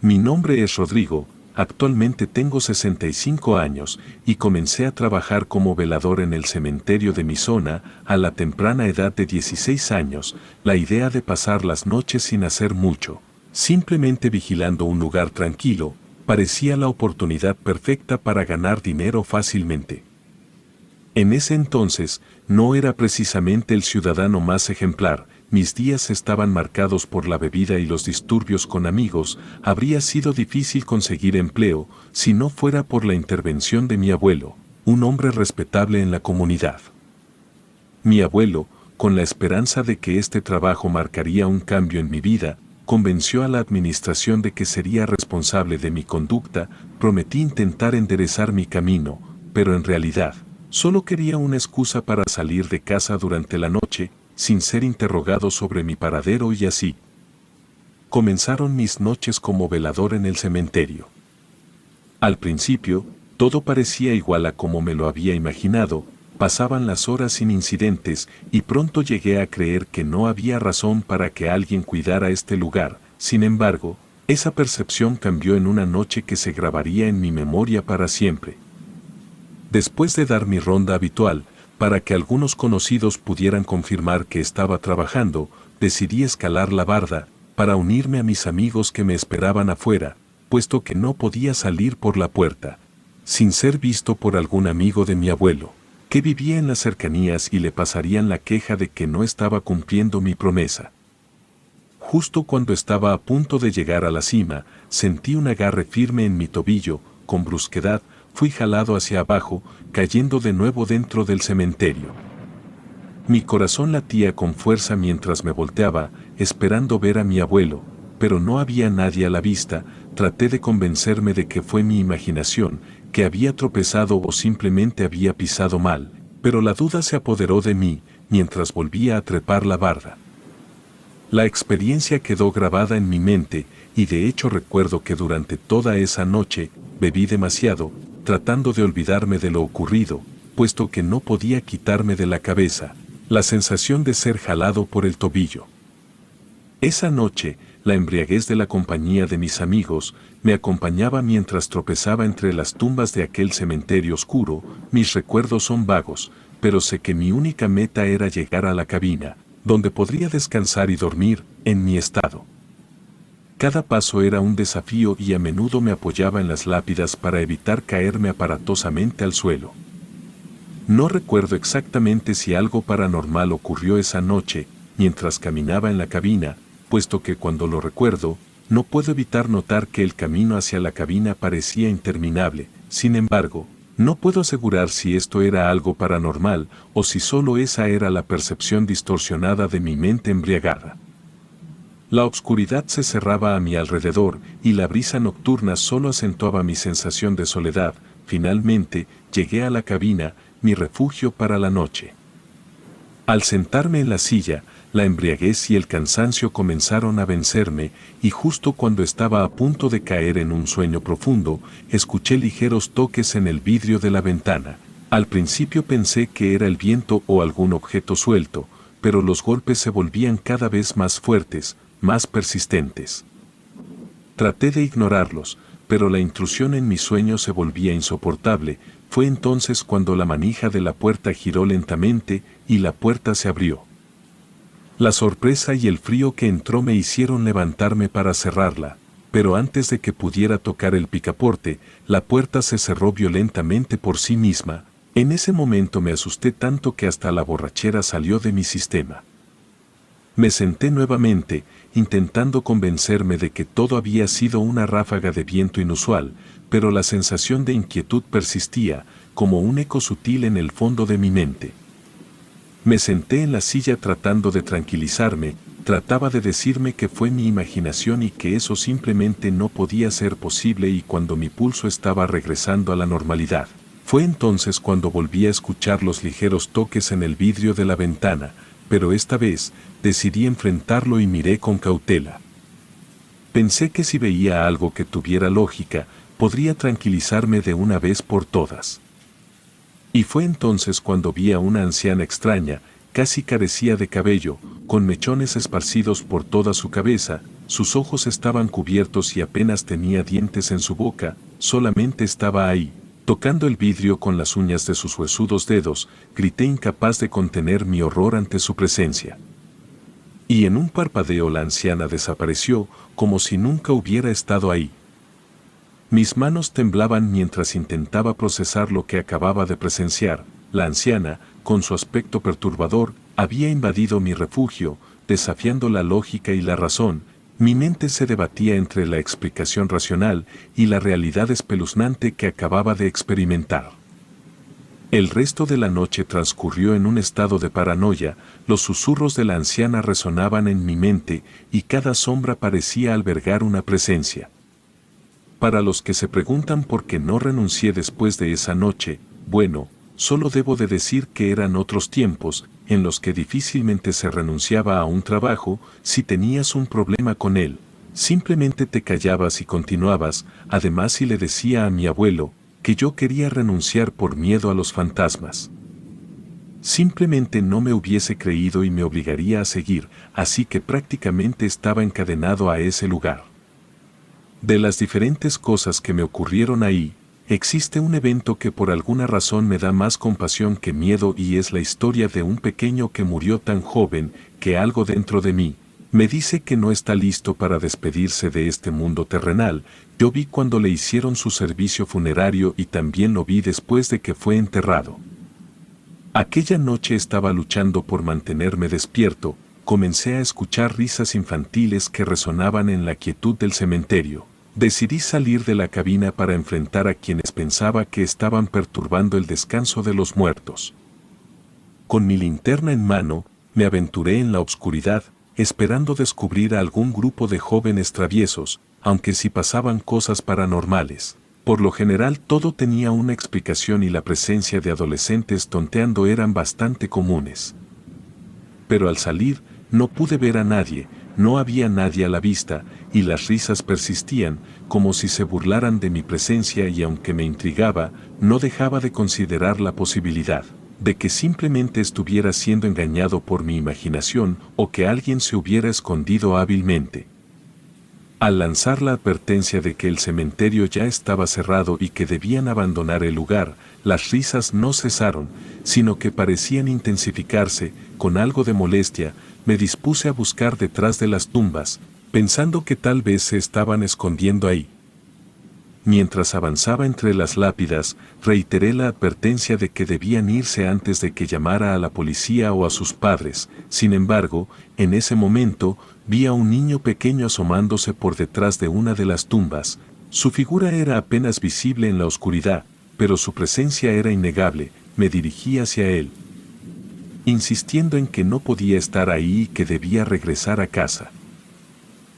Mi nombre es Rodrigo, actualmente tengo 65 años y comencé a trabajar como velador en el cementerio de mi zona a la temprana edad de 16 años. La idea de pasar las noches sin hacer mucho, simplemente vigilando un lugar tranquilo, parecía la oportunidad perfecta para ganar dinero fácilmente. En ese entonces, no era precisamente el ciudadano más ejemplar, mis días estaban marcados por la bebida y los disturbios con amigos, habría sido difícil conseguir empleo si no fuera por la intervención de mi abuelo, un hombre respetable en la comunidad. Mi abuelo, con la esperanza de que este trabajo marcaría un cambio en mi vida, convenció a la administración de que sería responsable de mi conducta, prometí intentar enderezar mi camino, pero en realidad, solo quería una excusa para salir de casa durante la noche, sin ser interrogado sobre mi paradero y así. Comenzaron mis noches como velador en el cementerio. Al principio, todo parecía igual a como me lo había imaginado, pasaban las horas sin incidentes y pronto llegué a creer que no había razón para que alguien cuidara este lugar. Sin embargo, esa percepción cambió en una noche que se grabaría en mi memoria para siempre. Después de dar mi ronda habitual, para que algunos conocidos pudieran confirmar que estaba trabajando, decidí escalar la barda, para unirme a mis amigos que me esperaban afuera, puesto que no podía salir por la puerta, sin ser visto por algún amigo de mi abuelo, que vivía en las cercanías y le pasarían la queja de que no estaba cumpliendo mi promesa. Justo cuando estaba a punto de llegar a la cima, sentí un agarre firme en mi tobillo, con brusquedad, fui jalado hacia abajo, cayendo de nuevo dentro del cementerio. Mi corazón latía con fuerza mientras me volteaba, esperando ver a mi abuelo, pero no había nadie a la vista. Traté de convencerme de que fue mi imaginación, que había tropezado o simplemente había pisado mal, pero la duda se apoderó de mí mientras volvía a trepar la barda. La experiencia quedó grabada en mi mente, y de hecho recuerdo que durante toda esa noche bebí demasiado, tratando de olvidarme de lo ocurrido, puesto que no podía quitarme de la cabeza la sensación de ser jalado por el tobillo. Esa noche, la embriaguez de la compañía de mis amigos me acompañaba mientras tropezaba entre las tumbas de aquel cementerio oscuro. Mis recuerdos son vagos, pero sé que mi única meta era llegar a la cabina, donde podría descansar y dormir, en mi estado. Cada paso era un desafío y a menudo me apoyaba en las lápidas para evitar caerme aparatosamente al suelo. No recuerdo exactamente si algo paranormal ocurrió esa noche, mientras caminaba en la cabina, puesto que cuando lo recuerdo, no puedo evitar notar que el camino hacia la cabina parecía interminable. Sin embargo, no puedo asegurar si esto era algo paranormal o si solo esa era la percepción distorsionada de mi mente embriagada. La oscuridad se cerraba a mi alrededor y la brisa nocturna solo acentuaba mi sensación de soledad. Finalmente, llegué a la cabina, mi refugio para la noche. Al sentarme en la silla, la embriaguez y el cansancio comenzaron a vencerme, y justo cuando estaba a punto de caer en un sueño profundo, escuché ligeros toques en el vidrio de la ventana. Al principio pensé que era el viento o algún objeto suelto, pero los golpes se volvían cada vez más fuertes, más persistentes. Traté de ignorarlos, pero la intrusión en mi sueño se volvía insoportable. Fue entonces cuando la manija de la puerta giró lentamente y la puerta se abrió. La sorpresa y el frío que entró me hicieron levantarme para cerrarla, pero antes de que pudiera tocar el picaporte, la puerta se cerró violentamente por sí misma. En ese momento me asusté tanto que hasta la borrachera salió de mi sistema. Me senté nuevamente, intentando convencerme de que todo había sido una ráfaga de viento inusual, pero la sensación de inquietud persistía, como un eco sutil en el fondo de mi mente. Me senté en la silla tratando de tranquilizarme, trataba de decirme que fue mi imaginación y que eso simplemente no podía ser posible, y cuando mi pulso estaba regresando a la normalidad, fue entonces cuando volví a escuchar los ligeros toques en el vidrio de la ventana, pero esta vez decidí enfrentarlo y miré con cautela. Pensé que si veía algo que tuviera lógica, podría tranquilizarme de una vez por todas. Y fue entonces cuando vi a una anciana extraña, casi carecía de cabello, con mechones esparcidos por toda su cabeza, sus ojos estaban cubiertos y apenas tenía dientes en su boca, solamente estaba ahí, tocando el vidrio con las uñas de sus huesudos dedos. Grité incapaz de contener mi horror ante su presencia. Y en un parpadeo la anciana desapareció, como si nunca hubiera estado ahí. Mis manos temblaban mientras intentaba procesar lo que acababa de presenciar. La anciana, con su aspecto perturbador, había invadido mi refugio, desafiando la lógica y la razón. Mi mente se debatía entre la explicación racional y la realidad espeluznante que acababa de experimentar. El resto de la noche transcurrió en un estado de paranoia. Los susurros de la anciana resonaban en mi mente y cada sombra parecía albergar una presencia. Para los que se preguntan por qué no renuncié después de esa noche, bueno, solo debo de decir que eran otros tiempos, en los que difícilmente se renunciaba a un trabajo. Si tenías un problema con él, simplemente te callabas y continuabas. Además, si le decía a mi abuelo que yo quería renunciar por miedo a los fantasmas, simplemente no me hubiese creído y me obligaría a seguir, así que prácticamente estaba encadenado a ese lugar. De las diferentes cosas que me ocurrieron ahí, existe un evento que por alguna razón me da más compasión que miedo, y es la historia de un pequeño que murió tan joven que algo dentro de mí me dice que no está listo para despedirse de este mundo terrenal. Yo vi cuando le hicieron su servicio funerario y también lo vi después de que fue enterrado. Aquella noche estaba luchando por mantenerme despierto. Comencé a escuchar risas infantiles que resonaban en la quietud del cementerio. Decidí salir de la cabina para enfrentar a quienes pensaba que estaban perturbando el descanso de los muertos. Con mi linterna en mano, me aventuré en la oscuridad, esperando descubrir a algún grupo de jóvenes traviesos, aunque si pasaban cosas paranormales. Por lo general todo tenía una explicación y la presencia de adolescentes tonteando eran bastante comunes. Pero al salir, no pude ver a nadie. No había nadie a la vista, y las risas persistían, como si se burlaran de mi presencia, y aunque me intrigaba, no dejaba de considerar la posibilidad de que simplemente estuviera siendo engañado por mi imaginación o que alguien se hubiera escondido hábilmente. Al lanzar la advertencia de que el cementerio ya estaba cerrado y que debían abandonar el lugar, las risas no cesaron, sino que parecían intensificarse. Con algo de molestia, me dispuse a buscar detrás de las tumbas, pensando que tal vez se estaban escondiendo ahí. Mientras avanzaba entre las lápidas, reiteré la advertencia de que debían irse antes de que llamara a la policía o a sus padres. Sin embargo, en ese momento, vi a un niño pequeño asomándose por detrás de una de las tumbas. Su figura era apenas visible en la oscuridad, pero su presencia era innegable. Me dirigí hacia él, insistiendo en que no podía estar ahí y que debía regresar a casa.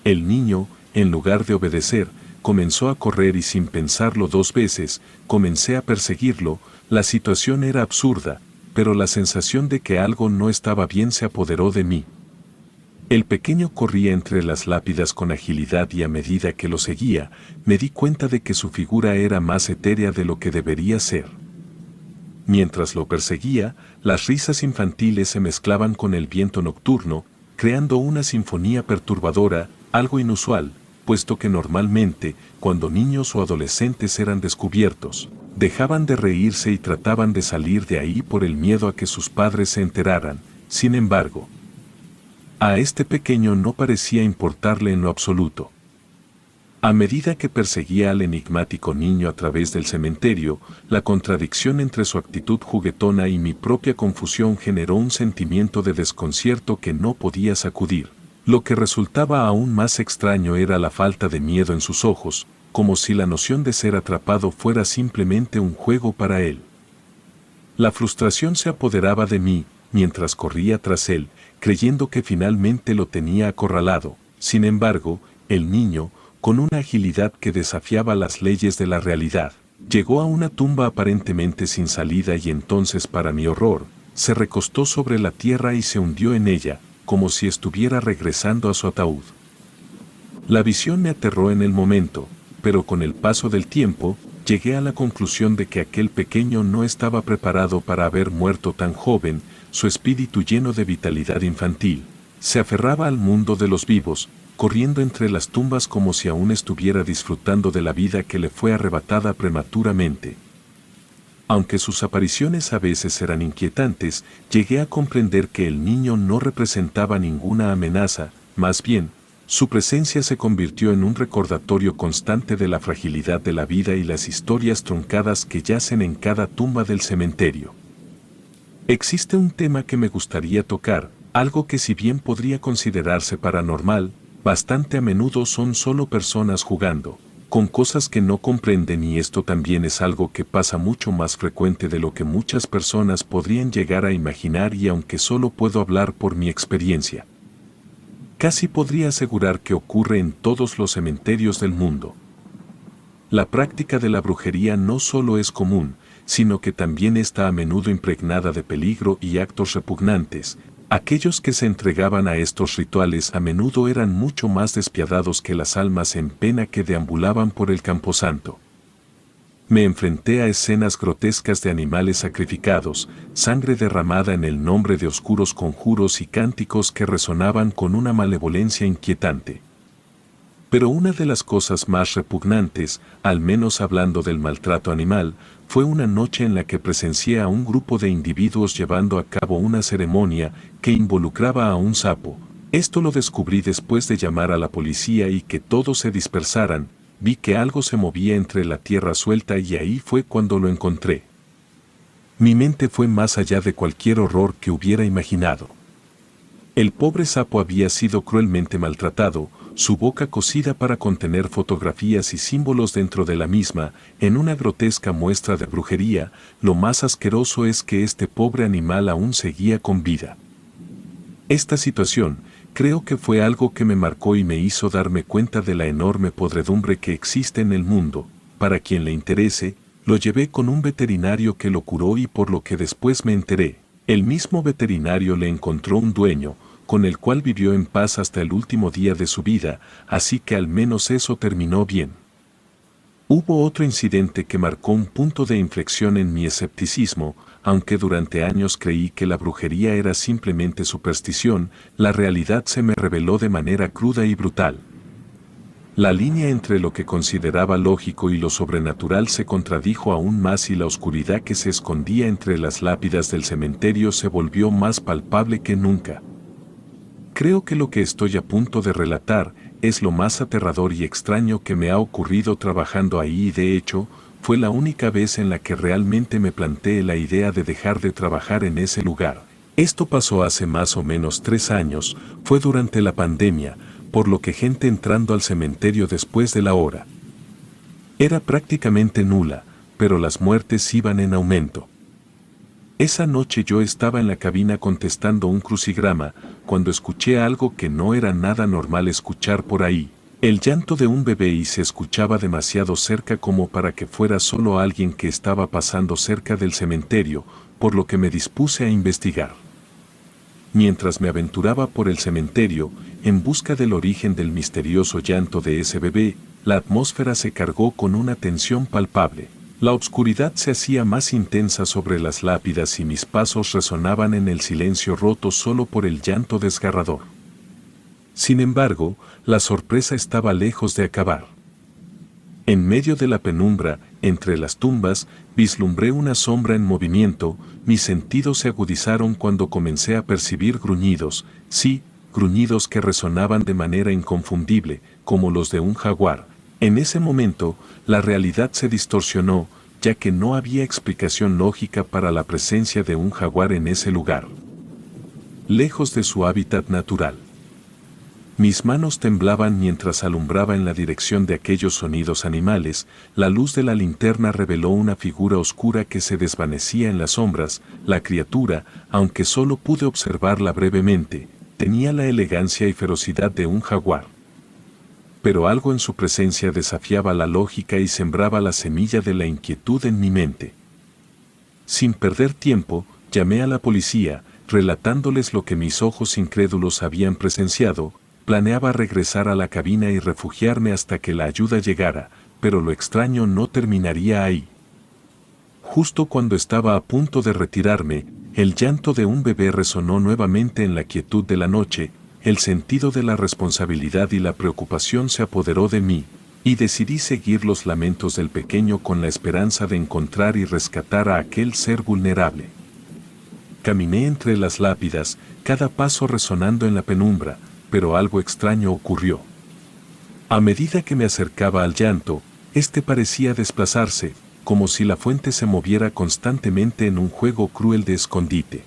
El niño, en lugar de obedecer, comenzó a correr y sin pensarlo dos veces, comencé a perseguirlo. La situación era absurda, pero la sensación de que algo no estaba bien se apoderó de mí. El pequeño corría entre las lápidas con agilidad y a medida que lo seguía, me di cuenta de que su figura era más etérea de lo que debería ser. Mientras lo perseguía, las risas infantiles se mezclaban con el viento nocturno, creando una sinfonía perturbadora, algo inusual, puesto que normalmente, cuando niños o adolescentes eran descubiertos, dejaban de reírse y trataban de salir de ahí por el miedo a que sus padres se enteraran. Sin embargo, a este pequeño no parecía importarle en lo absoluto. A medida que perseguía al enigmático niño a través del cementerio, la contradicción entre su actitud juguetona y mi propia confusión generó un sentimiento de desconcierto que no podía sacudir. Lo que resultaba aún más extraño era la falta de miedo en sus ojos, como si la noción de ser atrapado fuera simplemente un juego para él. La frustración se apoderaba de mí, mientras corría tras él, creyendo que finalmente lo tenía acorralado. Sin embargo, el niño, con una agilidad que desafiaba las leyes de la realidad, llegó a una tumba aparentemente sin salida y entonces, para mi horror, se recostó sobre la tierra y se hundió en ella, como si estuviera regresando a su ataúd. La visión me aterró en el momento, pero con el paso del tiempo, llegué a la conclusión de que aquel pequeño no estaba preparado para haber muerto tan joven. Su espíritu lleno de vitalidad infantil Se aferraba al mundo de los vivos, corriendo entre las tumbas como si aún estuviera disfrutando de la vida que le fue arrebatada prematuramente. Aunque sus apariciones a veces eran inquietantes, llegué a comprender que el niño no representaba ninguna amenaza, más bien, su presencia se convirtió en un recordatorio constante de la fragilidad de la vida y las historias truncadas que yacen en cada tumba del cementerio. Existe un tema que me gustaría tocar, algo que si bien podría considerarse paranormal, bastante a menudo son solo personas jugando con cosas que no comprenden, y esto también es algo que pasa mucho más frecuente de lo que muchas personas podrían llegar a imaginar, y aunque solo puedo hablar por mi experiencia, casi podría asegurar que ocurre en todos los cementerios del mundo. La práctica de la brujería no solo es común, sino que también está a menudo impregnada de peligro y actos repugnantes. Aquellos que se entregaban a estos rituales a menudo eran mucho más despiadados que las almas en pena que deambulaban por el camposanto. Me enfrenté a escenas grotescas de animales sacrificados, sangre derramada en el nombre de oscuros conjuros y cánticos que resonaban con una malevolencia inquietante. Pero una de las cosas más repugnantes, al menos hablando del maltrato animal, fue una noche en la que presencié a un grupo de individuos llevando a cabo una ceremonia que involucraba a un sapo. Esto lo descubrí después de llamar a la policía y que todos se dispersaran. Vi que algo se movía entre la tierra suelta y ahí fue cuando lo encontré. Mi mente fue más allá de cualquier horror que hubiera imaginado. El pobre sapo había sido cruelmente maltratado, su boca cosida para contener fotografías y símbolos dentro de la misma, en una grotesca muestra de brujería. Lo más asqueroso es que este pobre animal aún seguía con vida. Esta situación, creo que fue algo que me marcó y me hizo darme cuenta de la enorme podredumbre que existe en el mundo. Para quien le interese, lo llevé con un veterinario que lo curó, y por lo que después me enteré, el mismo veterinario le encontró un dueño, con el cual vivió en paz hasta el último día de su vida, así que al menos eso terminó bien. Hubo otro incidente que marcó un punto de inflexión en mi escepticismo. Aunque durante años creí que la brujería era simplemente superstición, la realidad se me reveló de manera cruda y brutal. La línea entre lo que consideraba lógico y lo sobrenatural se contradijo aún más, y la oscuridad que se escondía entre las lápidas del cementerio se volvió más palpable que nunca. Creo que lo que estoy a punto de relatar es lo más aterrador y extraño que me ha ocurrido trabajando ahí, y de hecho, fue la única vez en la que realmente me planteé la idea de dejar de trabajar en ese lugar. Esto pasó hace más o menos 3 años, fue durante la pandemia, por lo que gente entrando al cementerio después de la hora era prácticamente nula, pero las muertes iban en aumento. Esa noche yo estaba en la cabina contestando un crucigrama, cuando escuché algo que no era nada normal escuchar por ahí. El llanto de un bebé, y se escuchaba demasiado cerca como para que fuera solo alguien que estaba pasando cerca del cementerio, por lo que me dispuse a investigar. Mientras me aventuraba por el cementerio, en busca del origen del misterioso llanto de ese bebé, la atmósfera se cargó con una tensión palpable. La oscuridad se hacía más intensa sobre las lápidas y mis pasos resonaban en el silencio roto solo por el llanto desgarrador. Sin embargo, la sorpresa estaba lejos de acabar. En medio de la penumbra, entre las tumbas, vislumbré una sombra en movimiento. Mis sentidos se agudizaron cuando comencé a percibir gruñidos, sí, gruñidos que resonaban de manera inconfundible, como los de un jaguar. En ese momento, la realidad se distorsionó, ya que no había explicación lógica para la presencia de un jaguar en ese lugar, lejos de su hábitat natural. Mis manos temblaban mientras alumbraba en la dirección de aquellos sonidos animales. La luz de la linterna reveló una figura oscura que se desvanecía en las sombras. La criatura, aunque solo pude observarla brevemente, tenía la elegancia y ferocidad de un jaguar. Pero algo en su presencia desafiaba la lógica y sembraba la semilla de la inquietud en mi mente. Sin perder tiempo, llamé a la policía, relatándoles lo que mis ojos incrédulos habían presenciado. Planeaba regresar a la cabina y refugiarme hasta que la ayuda llegara, pero lo extraño no terminaría ahí. Justo cuando estaba a punto de retirarme, el llanto de un bebé resonó nuevamente en la quietud de la noche. el sentido de la responsabilidad y la preocupación se apoderó de mí, y decidí seguir los lamentos del pequeño con la esperanza de encontrar y rescatar a aquel ser vulnerable. Caminé entre las lápidas, cada paso resonando en la penumbra, pero algo extraño ocurrió. A medida que me acercaba al llanto, este parecía desplazarse, como si la fuente se moviera constantemente en un juego cruel de escondite.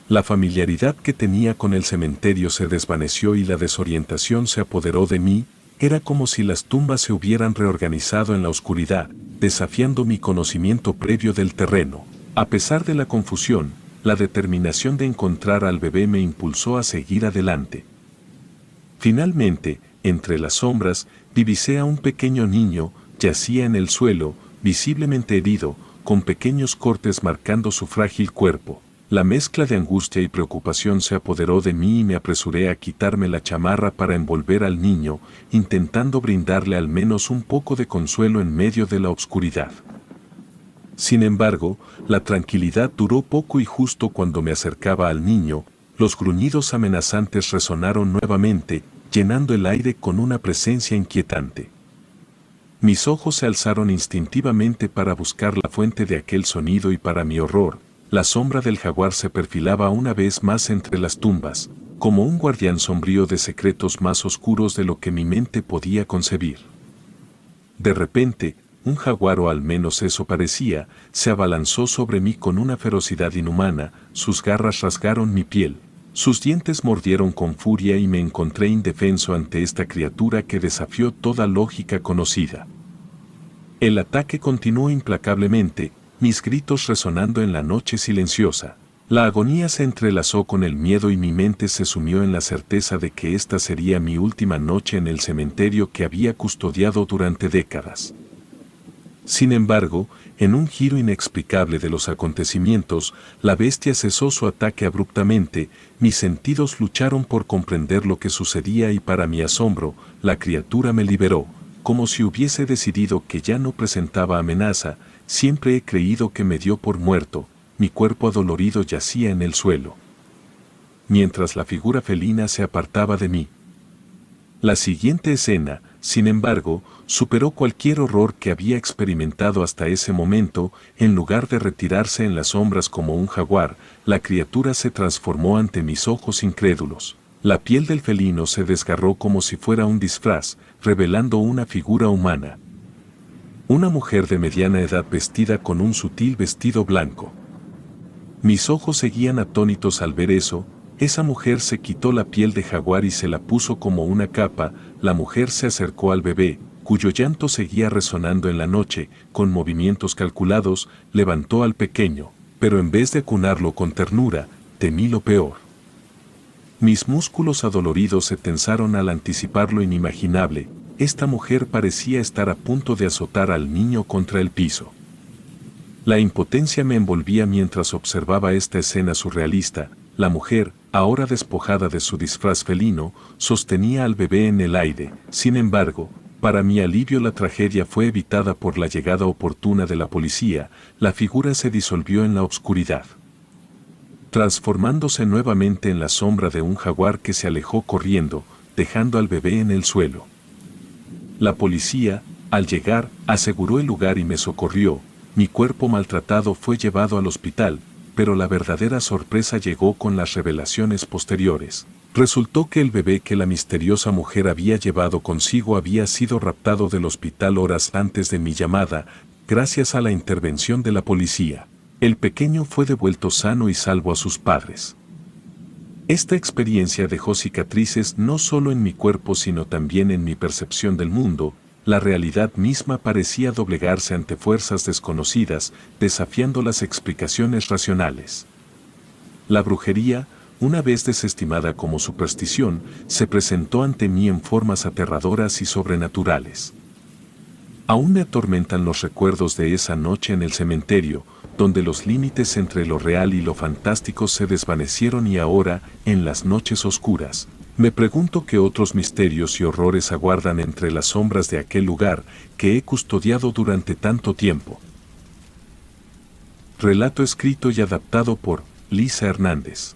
La familiaridad que tenía con el cementerio se desvaneció y la desorientación se apoderó de mí. Era como si las tumbas se hubieran reorganizado en la oscuridad, desafiando mi conocimiento previo del terreno. A pesar de la confusión, la determinación de encontrar al bebé me impulsó a seguir adelante. Finalmente, entre las sombras, divisé a un pequeño niño, yacía en el suelo, visiblemente herido, con pequeños cortes marcando su frágil cuerpo. La mezcla de angustia y preocupación se apoderó de mí y me apresuré a quitarme la chamarra para envolver al niño, intentando brindarle al menos un poco de consuelo en medio de la oscuridad. Sin embargo, la tranquilidad duró poco y justo cuando me acercaba al niño, los gruñidos amenazantes resonaron nuevamente, llenando el aire con una presencia inquietante. Mis ojos se alzaron instintivamente para buscar la fuente de aquel sonido y para mi horror, la sombra del jaguar se perfilaba una vez más entre las tumbas, como un guardián sombrío de secretos más oscuros de lo que mi mente podía concebir. De repente, un jaguar, o al menos eso parecía, se abalanzó sobre mí con una ferocidad inhumana, sus garras rasgaron mi piel, sus dientes mordieron con furia y me encontré indefenso ante esta criatura que desafió toda lógica conocida. El ataque continuó implacablemente, mis gritos resonando en la noche silenciosa. La agonía se entrelazó con el miedo y mi mente se sumió en la certeza de que esta sería mi última noche en el cementerio que había custodiado durante décadas. Sin embargo, en un giro inexplicable de los acontecimientos, la bestia cesó su ataque abruptamente, mis sentidos lucharon por comprender lo que sucedía y para mi asombro, la criatura me liberó, como si hubiese decidido que ya no presentaba amenaza. Siempre he creído que me dio por muerto, mi cuerpo adolorido yacía en el suelo, mientras la figura felina se apartaba de mí. La siguiente escena, sin embargo, superó cualquier horror que había experimentado hasta ese momento. En lugar de retirarse en las sombras como un jaguar, la criatura se transformó ante mis ojos incrédulos. La piel del felino se desgarró como si fuera un disfraz, revelando una figura humana. Una mujer de mediana edad vestida con un sutil vestido blanco. Mis ojos seguían atónitos al ver eso. Esa mujer se quitó la piel de jaguar y se la puso como una capa. La mujer se acercó al bebé, cuyo llanto seguía resonando en la noche, con movimientos calculados, levantó al pequeño, pero en vez de acunarlo con ternura, temí lo peor. Mis músculos adoloridos se tensaron al anticipar lo inimaginable. Esta mujer parecía estar a punto de azotar al niño contra el piso. La impotencia me envolvía mientras observaba esta escena surrealista. La mujer, ahora despojada de su disfraz felino, sostenía al bebé en el aire. Sin embargo, para mi alivio la tragedia fue evitada por la llegada oportuna de la policía. La figura se disolvió en la oscuridad, transformándose nuevamente en la sombra de un jaguar que se alejó corriendo, dejando al bebé en el suelo. La policía, al llegar, aseguró el lugar y me socorrió. Mi cuerpo maltratado fue llevado al hospital, pero la verdadera sorpresa llegó con las revelaciones posteriores. Resultó que el bebé que la misteriosa mujer había llevado consigo había sido raptado del hospital horas antes de mi llamada. Gracias a la intervención de la policía, el pequeño fue devuelto sano y salvo a sus padres. Esta experiencia dejó cicatrices no solo en mi cuerpo sino también en mi percepción del mundo. La realidad misma parecía doblegarse ante fuerzas desconocidas, desafiando las explicaciones racionales. La brujería, una vez desestimada como superstición, se presentó ante mí en formas aterradoras y sobrenaturales. Aún me atormentan los recuerdos de esa noche en el cementerio, donde los límites entre lo real y lo fantástico se desvanecieron, y ahora, en las noches oscuras, me pregunto qué otros misterios y horrores aguardan entre las sombras de aquel lugar que he custodiado durante tanto tiempo. Relato escrito y adaptado por Lisa Hernández.